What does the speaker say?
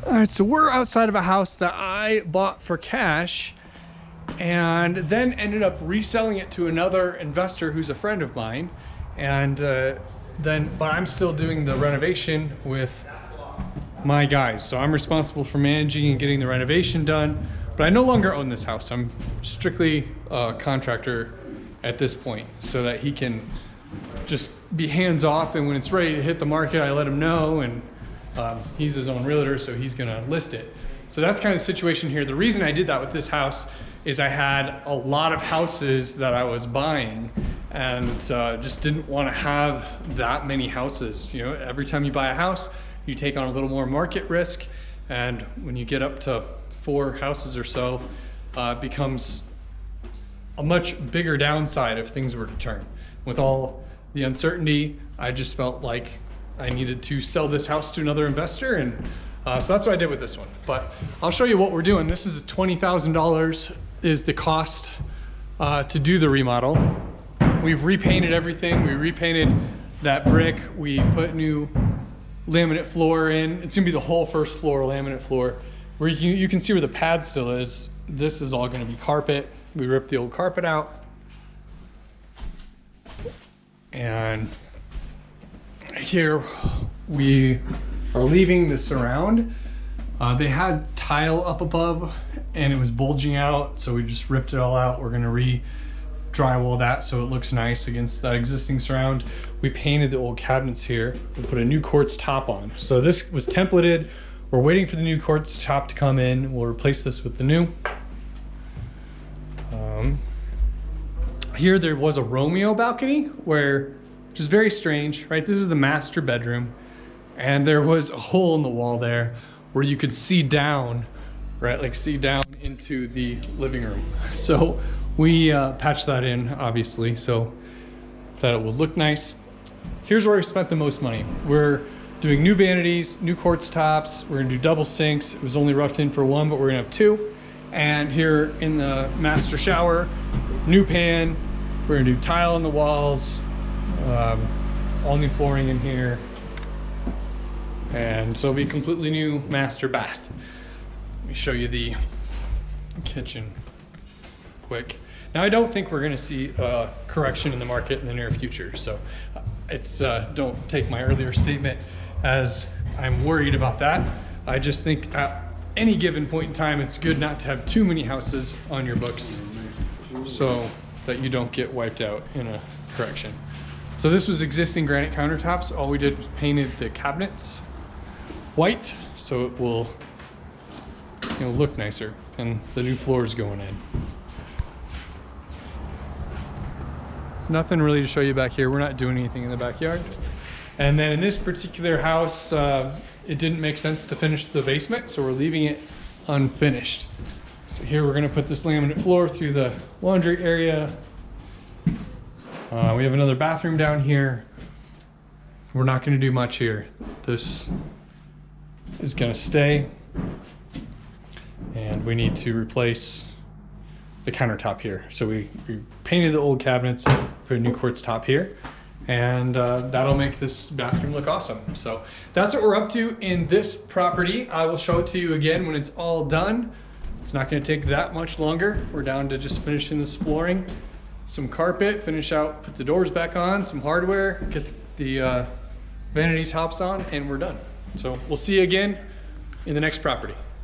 All right, so we're outside of a house that I bought for cash and then ended up reselling it to another investor who's a friend of mine. And but I'm still doing the renovation with my guys. So I'm responsible for managing and getting the renovation done, but I no longer own this house. I'm strictly a contractor at this point so that he can just be hands off, and when it's ready to hit the market, I let him know, and he's his own realtor, so he's gonna list it. So that's kind of the situation here. The reason I did that with this house is I had a lot of houses that I was buying and just didn't want to have that many houses. You know, every time you buy a house, you take on a little more market risk, and when you get up to 4 houses or so, it becomes a much bigger downside if things were to turn. With all the uncertainty, I just felt like I needed to sell this house to another investor, and so that's what I did with this one. But I'll show you what we're doing. This is $20,000 is the cost to do the remodel. We've repainted everything. We repainted that brick. We put new laminate floor in. It's gonna be the whole first floor laminate floor. Where you can see where the pad still is. This is all gonna be carpet. We ripped the old carpet out. And here we are leaving the surround. They had tile up above and it was bulging out, so we just ripped it all out. We're gonna re-drywall that so it looks nice against that existing surround. We painted the old cabinets here. We put a new quartz top on. So this was templated. We're waiting for the new quartz top to come in. We'll replace this with the new. Here there was a Romeo balcony which is very strange, right? This is the master bedroom, and there was a hole in the wall there where you could see down, right? Like see down into the living room. So we patched that in, obviously, so that it would look nice. Here's where we spent the most money. We're doing new vanities, new quartz tops. We're gonna do double sinks. It was only roughed in for 1, but we're gonna have 2. And here in the master shower, new pan. We're gonna do tile on the walls, all new flooring in here. And so it'll be a completely new master bath. Let me show you the kitchen quick. Now I don't think we're gonna see a correction in the market in the near future. So it's don't take my earlier statement as I'm worried about that. I just think at any given point in time, it's good not to have too many houses on your books so that you don't get wiped out in a correction. So this was existing granite countertops. All we did was painted the cabinets white so it will, you know, look nicer, and the new floor is going in. Nothing really to show you back here. We're not doing anything in the backyard. And then in this particular house, it didn't make sense to finish the basement, so we're leaving it unfinished. So here we're gonna put this laminate floor through the laundry area. We have another bathroom down here. We're not gonna do much here. This is gonna stay. And we need to replace the countertop here. So we painted the old cabinets, put a new quartz top here, and that'll make this bathroom look awesome. So that's what we're up to in this property. I will show it to you again when it's all done. It's not gonna take that much longer. We're down to just finishing this flooring, some carpet, finish out, put the doors back on, some hardware, get the vanity tops on, and we're done. So we'll see you again in the next property.